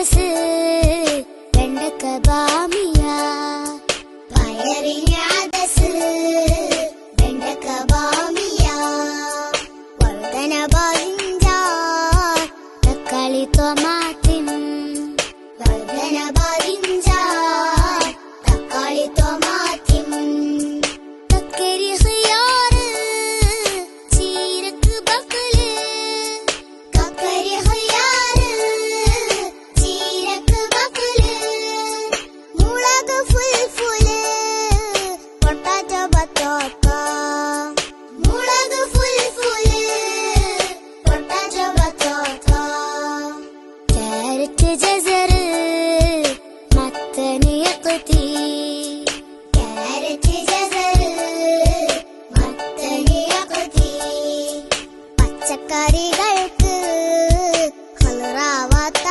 അദസ് വെണ്ടക്ക ബാമിയ പയറിന് അദസ് വെണ്ടക്ക ബാമിയ വഴുതന ബരിഞ്ചാർ തക്കാളി ടൊമാറ്റിൻ വഴുതന ബരിഞ്ചാർ തക്കാളി ടൊമാറ്റിൻ തക്കരി ഖിയാർ ചീരക്ക് ബക്കല് കക്കരി ഖിയാർ ചീരക്ക് ബക്കല് മുളക് ഫുൽഫുല് പൊട്ടാറ്റോ ബത്തോക്ക മുളക് ഫുൽഫുല് പൊട്ടാറ്റോ ബത്തോക്ക ക്യാരറ്റ് ജസർ മത്തന് യഖ്തി ക്യാരറ്റ് ജസർ മത്തന് യഖ്തി പച്ചക്കറികൾക്ക് ഖൽറാവത്ത